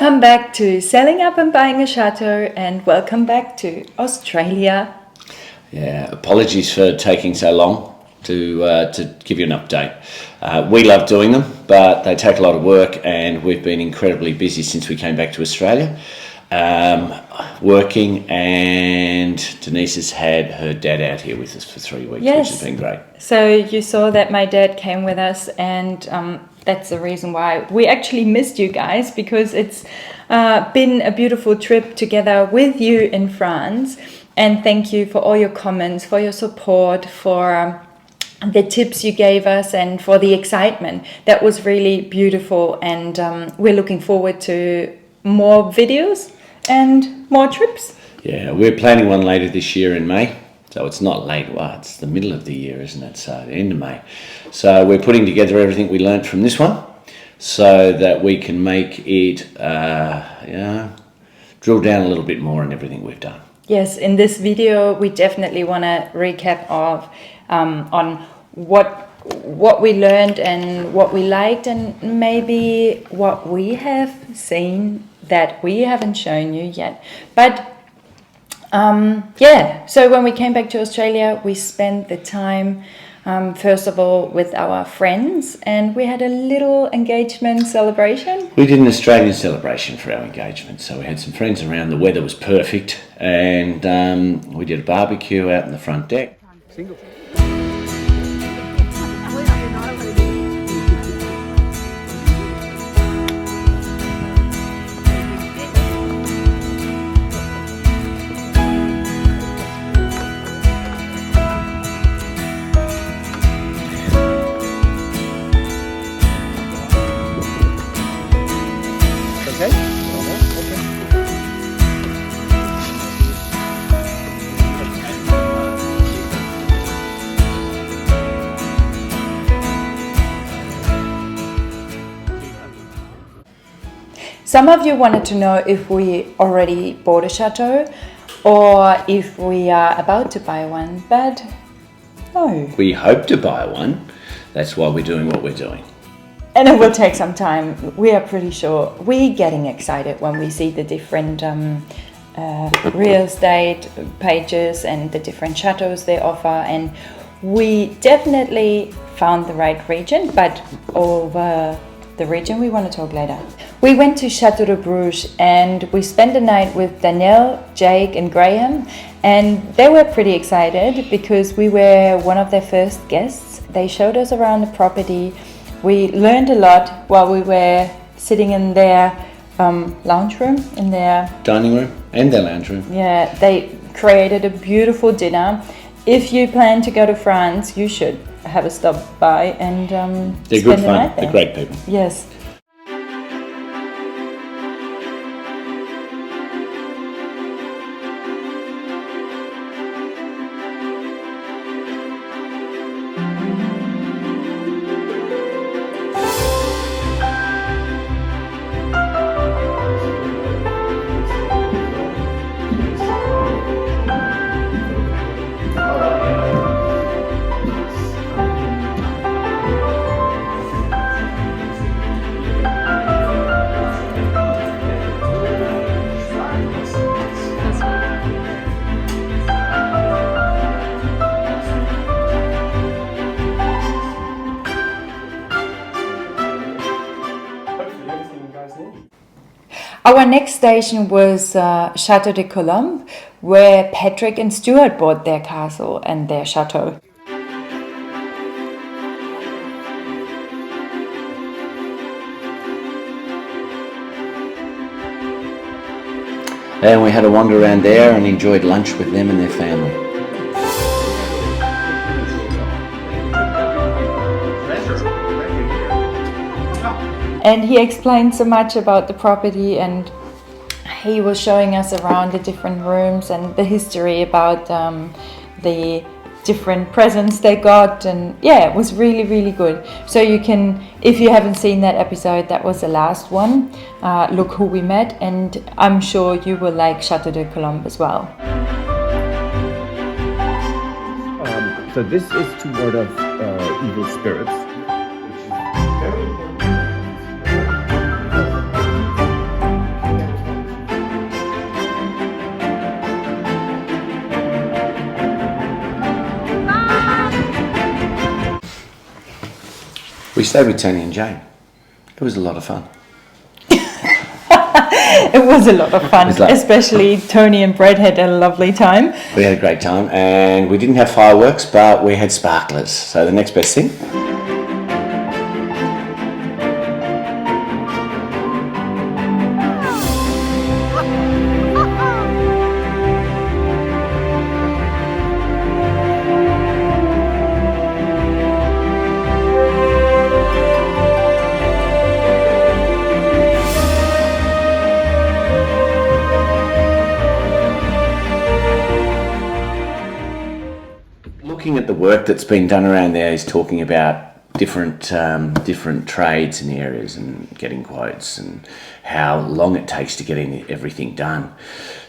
Welcome back to Selling Up and Buying a Chateau, and welcome back to Australia. Yeah, apologies for taking so long to give you an update. We love doing them, but they take a lot of work, and we've been incredibly busy since we came back to Australia, working, and Denise has had her dad out here with us for 3 weeks, Yes. which has been great. So you saw that my dad came with us, and that's the reason why we actually missed you guys, because it's been a beautiful trip together with you in France. And thank you for all your comments, for your support, for the tips you gave us, and for the excitement. That was really beautiful, and we're looking forward to more videos and more trips. Yeah, we're planning one later this year in May. So it's not late, well, it's the middle of the year, isn't it? So the end of May. So we're putting together everything we learnt from this one so that we can make it, drill down a little bit more on everything we've done. Yes, in this video, we definitely want to recap of on what we learned and what we liked, and maybe what we have seen that we haven't shown you yet. But so when we came back to Australia, we spent the time first of all with our friends, and we had a little engagement celebration. We did an Australian celebration for our engagement, so we had some friends around. The weather was perfect, and we did a barbecue out in the front deck. Some of you wanted to know if we already bought a chateau or if we are about to buy one, but no. We hope to buy one. That's why we're doing what we're doing. And it will take some time. We are pretty sure. We're getting excited when we see the different real estate pages and the different chateaus they offer. And we definitely found the right region, but over the region we want to talk later. We went to Chateau de Bruges, and we spent the night with Danielle, Jake and Graham, and they were pretty excited because we were one of their first guests. They showed us around the property. We learned a lot while we were sitting in their lounge room, in their dining room and their lounge room. Yeah, they created a beautiful dinner. If you plan to go to France, you should have a stop by and they're good fun. They're great people. Yes. Our next station was Chateau de Colombes, where Patrick and Stuart bought their castle and their chateau. And we had a wander around there and enjoyed lunch with them and their family. And he explained so much about the property, and he was showing us around the different rooms and the history about the different presents they got, and yeah, it was really, really good. So you can, if you haven't seen that episode, that was the last one, Look Who We Met, and I'm sure you will like Chateau de Colombes as well. So this is to ward off evil spirits, which is very important. stayed with Tony and Jane. It was a lot of fun. It was a lot of fun, It's like- especially Tony and Brett had a lovely time. We had a great time, and we didn't have fireworks, but we had sparklers. So the next best thing. Looking at the work that's been done around there, is talking about different trades in the areas and getting quotes and how long it takes to get everything done.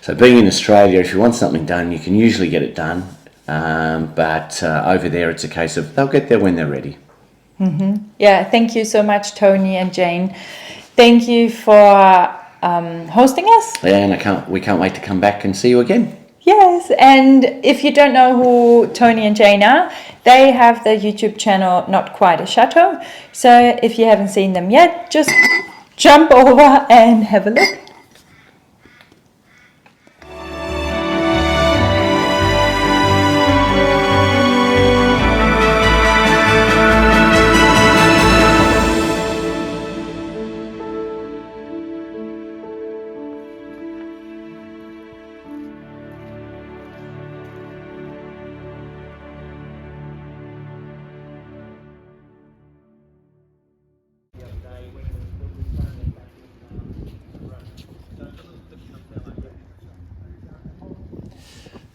So being in Australia, if you want something done, you can usually get it done, but over there it's a case of they'll get there when they're ready. Yeah, thank you so much, Tony and Jane. Thank you for hosting us. Yeah, and we can't wait to come back and see you again. Yes, and if you don't know who Tony and Jane are, they have the YouTube channel Not Quite a Chateau. So if you haven't seen them yet, just jump over and have a look.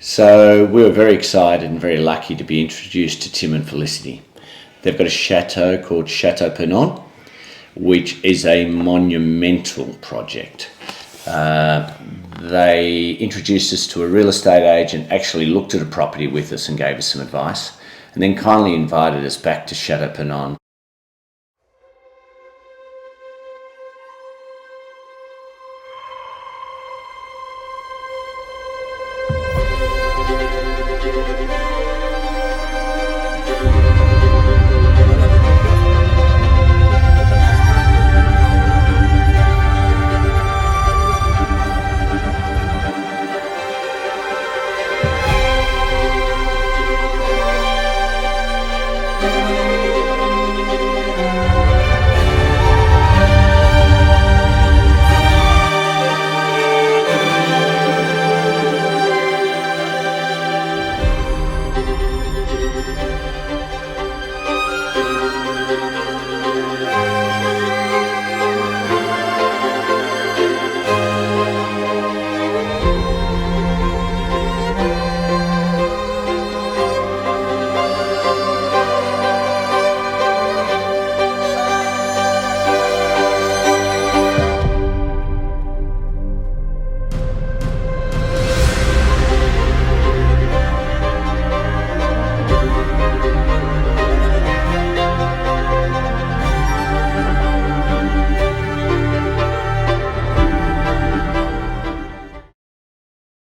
So we were very excited and very lucky to be introduced to Tim and Felicity. They've got a chateau called Chateau Penon, which is a monumental project. They introduced us to a real estate agent, actually looked at a property with us and gave us some advice, and then kindly invited us back to Chateau Penon.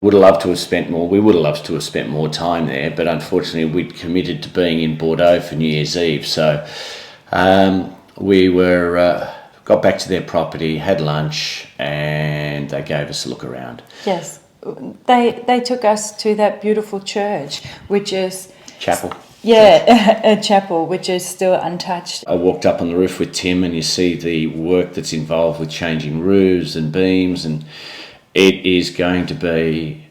Would have loved to have spent more. We would have loved to have spent more time there, but unfortunately we'd committed to being in Bordeaux for New Year's Eve. So we got back to their property, had lunch, and they gave us a look around. Yes, they took us to that beautiful church, which is... Chapel. Yeah, a chapel, which is still untouched. I walked up on the roof with Tim, and you see the work that's involved with changing roofs and beams, and it is going to be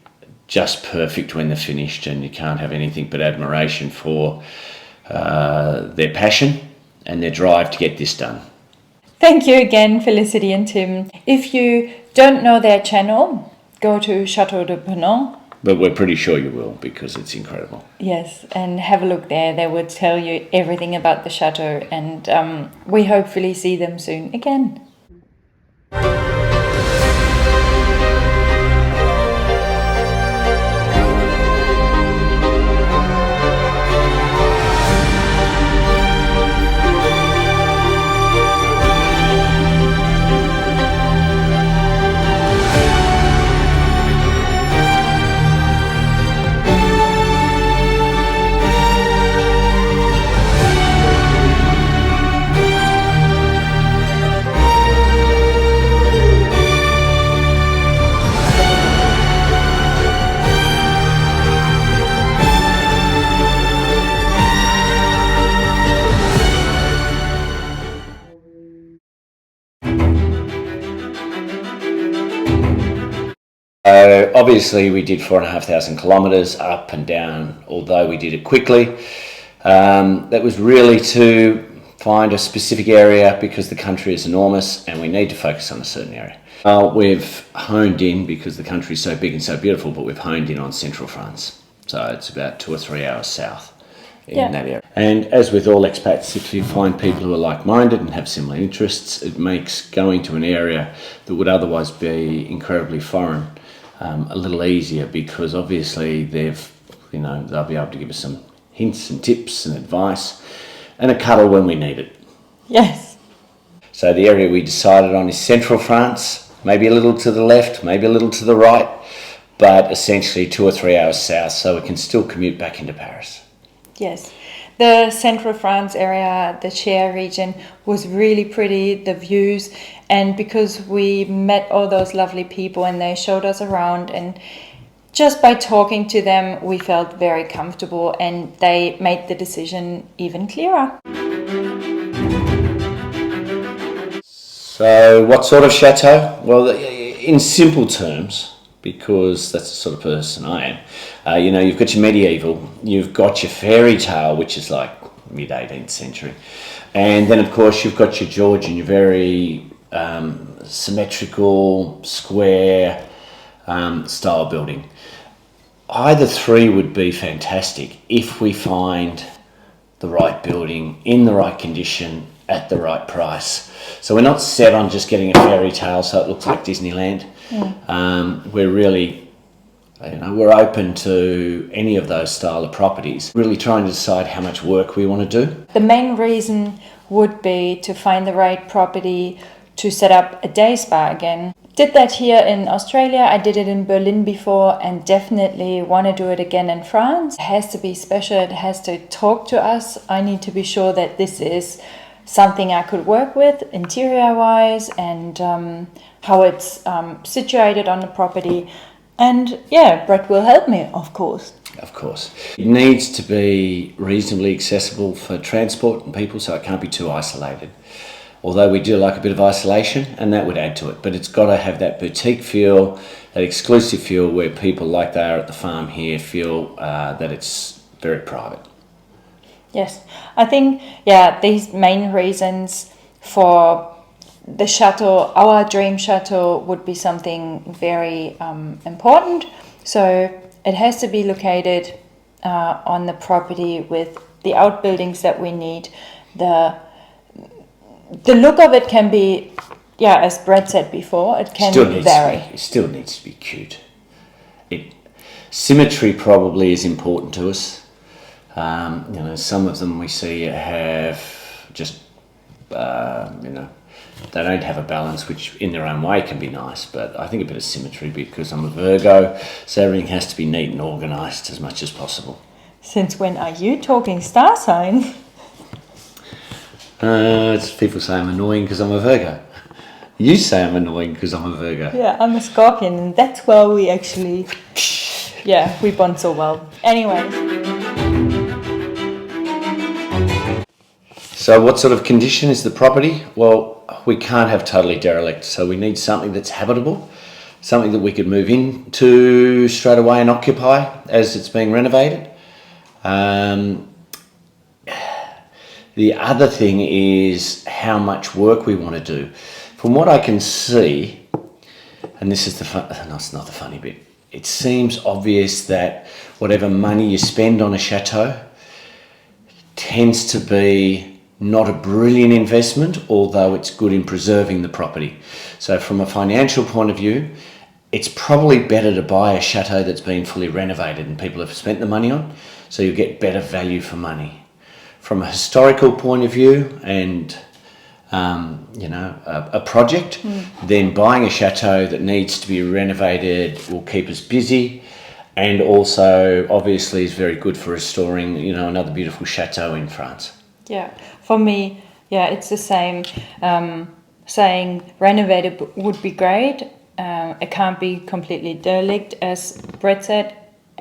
just perfect when they're finished, and you can't have anything but admiration for their passion and their drive to get this done. Thank you again, Felicity and Tim. If you don't know their channel, go to Chateau de Penon. But we're pretty sure you will, because it's incredible. Yes, and have a look there. They will tell you everything about the chateau, and we hopefully see them soon again. obviously we did 4,500 kilometres up and down, although we did it quickly. That was really to find a specific area because the country is enormous and we need to focus on a certain area. We've honed in, because the country is so big and so beautiful, but we've honed in on central France. So it's about 2 or 3 hours south in that area. And as with all expats, if you find people who are like-minded and have similar interests, it makes going to an area that would otherwise be incredibly foreign a little easier, because obviously they'll be able to give us some hints and tips and advice and a cuddle when we need it. Yes. So the area we decided on is central France, maybe a little to the left, maybe a little to the right, but essentially 2 or 3 hours south, so we can still commute back into Paris. Yes. The central France area, the Cher region, was really pretty, the views, and because we met all those lovely people and they showed us around, and just by talking to them, we felt very comfortable, and they made the decision even clearer. So what sort of chateau? Well, in simple terms, because that's the sort of person I am, you've got your medieval, you've got your fairy tale, which is like mid-18th century, and then of course you've got your Georgian, your very symmetrical, square style building. Either three would be fantastic if we find the right building in the right condition at the right price. So we're not set on just getting a fairy tale so it looks like Disneyland. We're really, we're open to any of those style of properties, really trying to decide how much work we want to do. The main reason would be to find the right property to set up a day spa again. Did that here in Australia, I did it in Berlin before, and definitely want to do it again in France. It has to be special, it has to talk to us. I need to be sure that this is something I could work with interior wise, and how it's situated on the property. And yeah, Brett will help me, of course. Of course. It needs to be reasonably accessible for transport and people, so it can't be too isolated. Although we do like a bit of isolation, and that would add to it. But it's got to have that boutique feel, that exclusive feel where people, like they are at the farm here, feel that it's very private. Yes, I think, these main reasons for the chateau, our dream chateau, would be something very important. So it has to be located on the property with the outbuildings that we need. The look of it can be, as Brett said before, it can vary. It still needs to be cute. Symmetry probably is important to us. Some of them we see have just, they don't have a balance, which in their own way can be nice, but I think a bit of symmetry, because I'm a Virgo, so everything has to be neat and organised as much as possible. Since when are you talking star sign? It's people say I'm annoying because I'm a Virgo. You say I'm annoying because I'm a Virgo. Yeah, I'm a Scorpion, and that's why we actually, we bond so well. Anyway. So what sort of condition is the property? Well, we can't have totally derelict, so we need something that's habitable, something that we could move into straight away and occupy as it's being renovated. The other thing is how much work we want to do. From what I can see, and this is it's not the funny bit, it seems obvious that whatever money you spend on a chateau tends to be not a brilliant investment, although it's good in preserving the property. So from a financial point of view, it's probably better to buy a chateau that's been fully renovated and people have spent the money on, so you get better value for money. From a historical point of view and, a project, then buying a chateau that needs to be renovated will keep us busy, and also obviously is very good for restoring, another beautiful chateau in France. Yeah, for me, it's the same. Saying renovated would be great. It can't be completely derelict, as Brett said.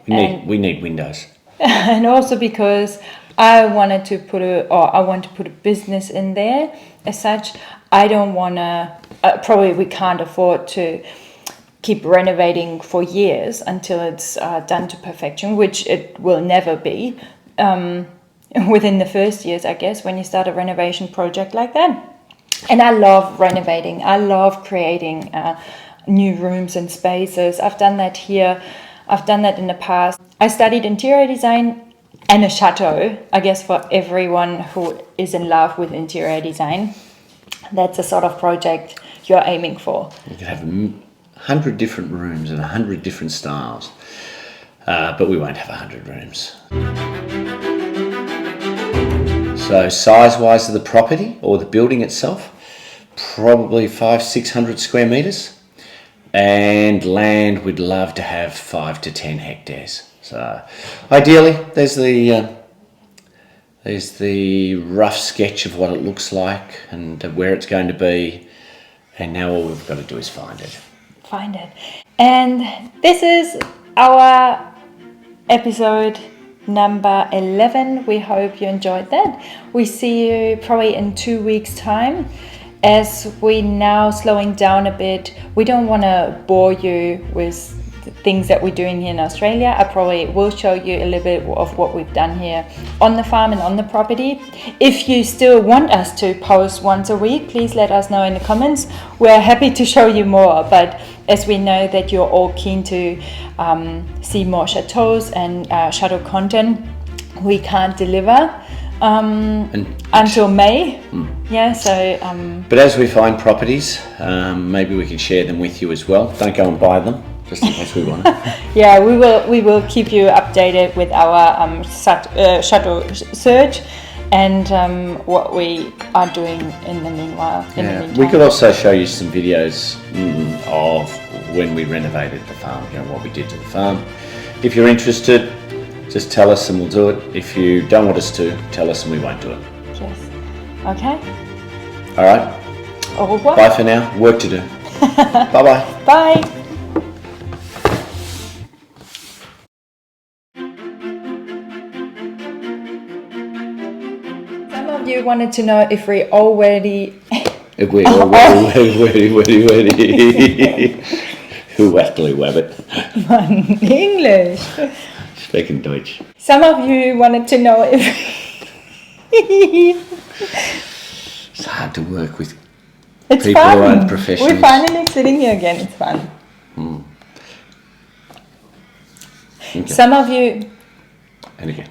We need windows. And also because I want to put a business in there as such. I don't want to, probably we can't afford to keep renovating for years until it's done to perfection, which it will never be within the first years, I guess, when you start a renovation project like that. And I love renovating. I love creating new rooms and spaces. I've done that here. I've done that in the past. I studied interior design and a chateau, I guess, for everyone who is in love with interior design. That's a sort of project you're aiming for. You could have 100 different rooms and 100 different styles, but we won't have 100 rooms. So size-wise of the property or the building itself, probably 500-600 square metres, and land we'd love to have 5 to 10 hectares. So ideally, there's the rough sketch of what it looks like and where it's going to be, and now all we've got to do is find it. And this is our episode number 11. We hope you enjoyed that. We see you probably in 2 weeks' time. As we now slowing down a bit, we don't want to bore you with the things that we're doing here in Australia. I probably will show you a little bit of what we've done here on the farm and on the property. If you still want us to post once a week, please let us know in the comments. We're happy to show you more, but as we know that you're all keen to see more chateaus and chateau content, we can't deliver until May. Yeah, so but as we find properties, maybe we can share them with you as well. Don't go and buy them, just in case we want to. Yeah, we will keep you updated with our chateau search and what we are doing in the meanwhile. We could also show you some videos of when we renovated the farm, what we did to the farm. If you're interested, just tell us and we'll do it. If you don't want us to, tell us and we won't do it. Yes. Okay. All right. Au revoir. Bye for now. Work to do. Bye-bye. Bye. Some of you wanted to know if we already... Who actually wabbit? English. Speaking Deutsch. Some of you wanted to know if... It's hard to work with it's people fun. who aren't professionals. We're finally sitting here again. It's fun. Okay. Some of you... And again.